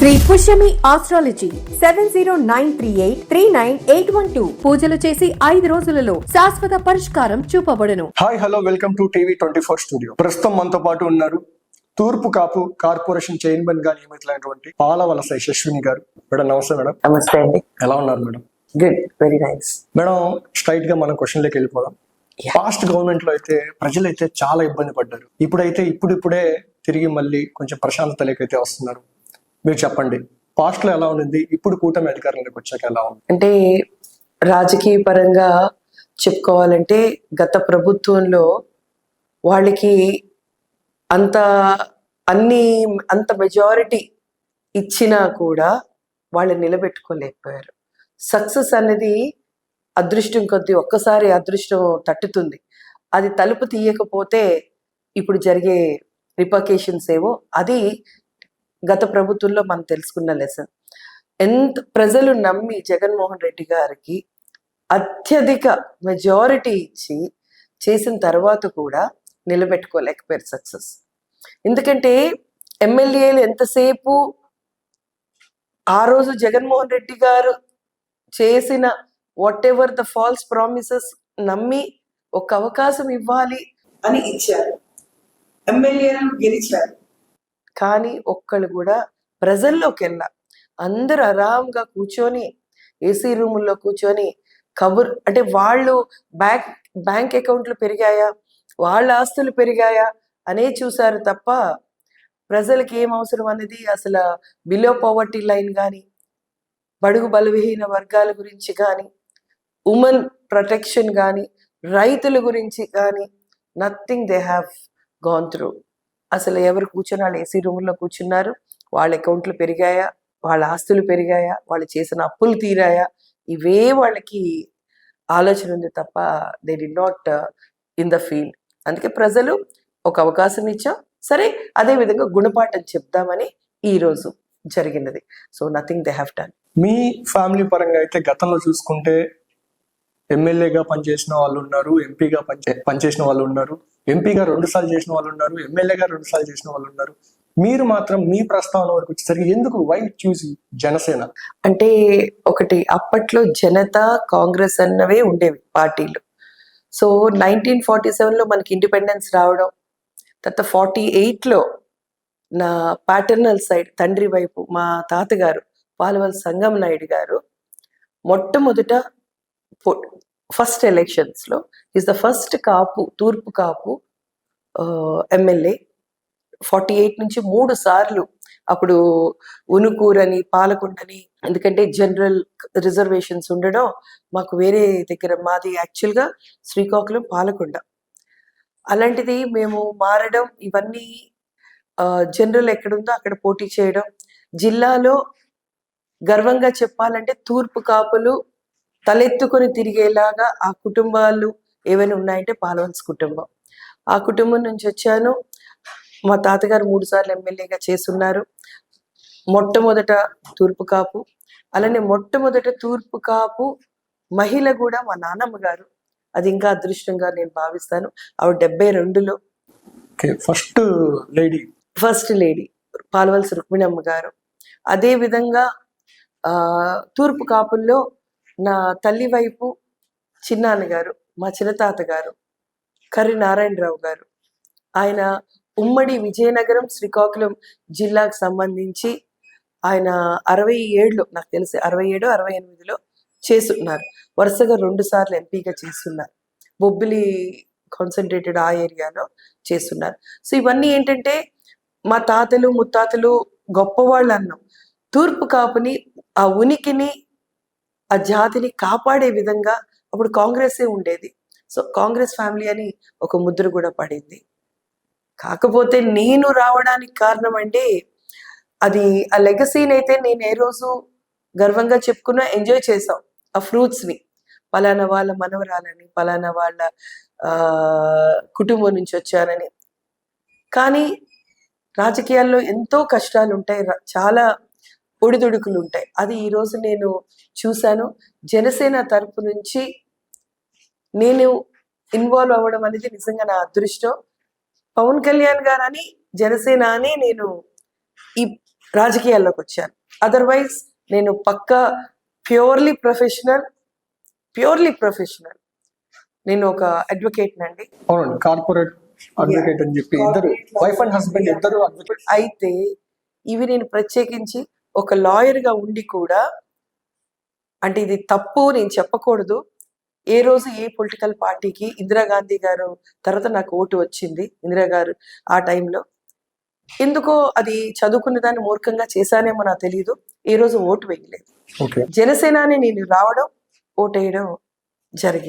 Shri Pushyami astrology 7093839812 పూజలు చేసి 5 రోజులలో శాశ్వత పరిష్కారం చూపబడును. హాయ్ హలో వెల్కమ్ టు టీవీ24 స్టూడియో. ప్రస్తుతం మనతో పాటు ఉన్నారు తూర్పు కాపు కార్పొరేషన్ చైర్మన్ గా నియమితులైనటువంటి పాలవలస యశస్విని గారు. మేడం నమస్తే మేడం. నమస్తే అండి. ఎలా ఉన్నారు madam? Good, very nice. Madam straight గా మనం క్వశ్చన్ లోకి వెళ్ళిపోదాం. పాస్ట్ గవర్నమెంట్ లో అయితే ప్రజలైతే చాలా ఇబ్బంది పడ్డారు. ఇప్పుడే తిరిగి మళ్ళీ కొంచెం ప్రశాంతత లేకైతే వస్తున్నారు. మీరు చెప్పండి, పాస్ట్ లో ఎలా ఉంది, ఇప్పుడు కూటమి అధికారంలోకి వచ్చాక ఎలా ఉంది? అంటే రాజకీయ పరంగా చెప్పుకోవాలంటే గత ప్రభుత్వంలో వాళ్ళకి అంత మెజారిటీ ఇచ్చినా కూడా వాళ్ళు నిలబెట్టుకోలేకపోయారు. సక్సెస్ అనేది అదృష్టం కొద్దీ ఒక్కసారి అదృష్టం తట్టుతుంది. అది తలుపు తీయకపోతే ఇప్పుడు జరిగే రిపర్కేషన్స్ ఏవో అది గత ప్రభుత్వంలో మనం తెలుసుకున్న లెసన్. ఎంత ప్రజలు నమ్మి జగన్మోహన్ రెడ్డి గారికి అత్యధిక మెజారిటీ ఇచ్చి చేసిన తర్వాత కూడా నిలబెట్టుకోలేకపోయారు సక్సెస్. ఎందుకంటే ఎమ్మెల్యేలు ఎంతసేపు ఆ రోజు జగన్మోహన్ రెడ్డి గారు చేసిన what ever the false promises నమ్మి ఒక అవకాశం ఇవ్వాలి అని ఇచ్చారు, ఎమ్మెల్యేలు గెలిచారు. కానీ ఒక్కళ్ళు కూడా ప్రజల్లోకి వెళ్ళా. అందరూ ఆరాంగా కూర్చొని ఏసీ రూముల్లో కూర్చొని అంటే వాళ్ళు బ్యాంక్ అకౌంట్లు పెరిగాయా, వాళ్ళ ఆస్తులు పెరిగాయా అనే చూశారు తప్ప ప్రజలకి ఏం అవసరం అనేది అసలు బిలో పవర్టీ లైన్ కానీ, బడుగు బలహీన వర్గాల గురించి కానీ, ఉమెన్ ప్రొటెక్షన్ కానీ, రైతుల గురించి కానీ nothing they have gone through. అసలు ఎవరు కూర్చొని వాళ్ళు ఏసీ రూముల్లో కూర్చున్నారు, వాళ్ళ అకౌంట్లు పెరిగాయా, వాళ్ళ ఆస్తులు పెరిగాయా, వాళ్ళు చేసిన అప్పులు తీరాయా, ఇవే వాళ్ళకి ఆలోచన ఉంది తప్ప they did not in the field. అందుకే ప్రజలు ఒక అవకాశం ఇచ్చాం, సరే అదే విధంగా గుణపాఠం చెప్దామని ఈరోజు జరిగినది. So nothing they have done. Me family పరంగా అయితే గతంలో చూసుకుంటే ఎమ్మెల్యేగా పనిచేసిన వాళ్ళు ఉన్నారు, ఎంపీగా పనిచేసిన వాళ్ళు ఉన్నారు, ఎంపీగా 2 సార్లు చేసిన వాళ్ళు ఉన్నారు, ఎమ్మెల్యేగా 2 సార్లు చేసిన వాళ్ళు ఉన్నారు. మీరు మాత్రం మీ ప్రస్తావన వరకు వచ్చేసరికి ఎందుకు వై చూసి జనసేన? అంటే ఒకటి, అప్పట్లో జనతా కాంగ్రెస్ అన్నవే ఉండేవి పార్టీలు. సో 1947లో మనకి ఇండిపెండెన్స్ రావడం, తర్వాత 48లో నా ప్యాటర్నల్ సైడ్ తండ్రి వైపు మా తాతగారు పాలవలస సంగం నాయుడు గారు మొట్టమొదట ఫస్ట్ ఎలక్షన్స్ లో ఈజ్ ద ఫస్ట్ కాపు, తూర్పు కాపు ఎమ్మెల్యే. 48 నుంచి 3 సార్లు, అప్పుడు ఉనుకూరని పాలకొండని, ఎందుకంటే జనరల్ రిజర్వేషన్స్ ఉండడం మాకు వేరే దగ్గర, మాది యాక్చువల్గా శ్రీకాకుళం పాలకొండ. అలాంటిది మేము మారడం, ఇవన్నీ జనరల్ ఎక్కడుందో అక్కడ పోటీ చేయడం, జిల్లాలో గర్వంగా చెప్పాలంటే తూర్పు కాపులు తలెత్తుకొని తిరిగేలాగా ఆ కుటుంబాలు ఏవైనా ఉన్నాయంటే పాలవలస కుటుంబం. ఆ కుటుంబం నుంచి వచ్చాను. మా తాతగారు 3 సార్లు ఎమ్మెల్యేగా చేస్తున్నారు. మొట్టమొదట తూర్పు కాపు, అలానే మొట్టమొదట తూర్పు కాపు మహిళ కూడా మా నాన్నమ్మ గారు. అది ఇంకా అదృష్టంగా నేను భావిస్తాను. ఆవిడ 72లో ఫస్ట్ లేడీ పాలవలస రుక్మిణమ్మ గారు. అదే విధంగా తూర్పు కాపుల్లో నా తల్లి వైపు చిన్నాన్నగారు, మా చిన్నతాత గారు కర్రి నారాయణరావు గారు. ఆయన ఉమ్మడి విజయనగరం శ్రీకాకుళం జిల్లాకు సంబంధించి ఆయన 67లో, నాకు తెలిసి 67, 68లో చేస్తున్నారు. వరుసగా 2 సార్లు ఎంపీగా చేస్తున్నారు. బొబ్బిలి కాన్సన్ట్రేటెడ్ ఆ ఏరియాలో చేస్తున్నారు. సో ఇవన్నీ ఏంటంటే మా తాతలు ముత్తాతలు గొప్పవాళ్ళు అన్నాం. తూర్పు కాపుని, ఆ ఉనికిని, ఆ జాతిని కాపాడే విధంగా అప్పుడు కాంగ్రెసే ఉండేది. సో కాంగ్రెస్ ఫ్యామిలీ అని ఒక ముద్ర కూడా పడింది. కాకపోతే నేను రావడానికి కారణం అంటే అది ఆ లెగసీని అయితే నేను ఏ రోజు గర్వంగా చెప్పుకున్నా, ఎంజాయ్ చేసాం ఆ ఫ్రూట్స్ని. పలానా వాళ్ళ మనవరాలని, పలానా వాళ్ళ కుటుంబం నుంచి వచ్చానని. కానీ రాజకీయాల్లో ఎంతో కష్టాలు ఉంటాయి, చాలా ఒడిదుడుకులు ఉంటాయి. అది ఈరోజు నేను చూశాను. జనసేన తరపు నుంచి నేను ఇన్వాల్వ్ అవ్వడం అనేది నిజంగా నా అదృష్టం. పవన్ కళ్యాణ్ గారు అని, జనసేన అని నేను ఈ రాజకీయాల్లోకి వచ్చాను. అదర్వైజ్ నేను పక్కా ప్యూర్లీ ప్రొఫెషనల్. నేను ఒక అడ్వకేట్ నండి. అవునండి, కార్పొరేట్ అడ్వకేట్ అని చెప్పి ఇద్దరు వైఫ్ అండ్ హస్బెండ్ ఇద్దరు అడ్వకేట్. అయితే ఇవి నేను ప్రత్యేకించి ఒక లాయర్ గా ఉండి కూడా, అంటే ఇది తప్పు నేను చెప్పకూడదు. ఏ రోజు ఏ పొలిటికల్ పార్టీకి ఇందిరాగాంధీ గారు తర్వాత నాకు ఓటు వచ్చింది, ఇందిరా గారు ఆ టైంలో. ఎందుకో అది చదువుకున్న దాన్ని మూర్ఖంగా చేశానేమో నాకు తెలియదు, ఏ రోజు ఓటు వేయలేదు. ఓకే. జనసేనాని నేను రావడం, ఓటేయడం జరిగింది.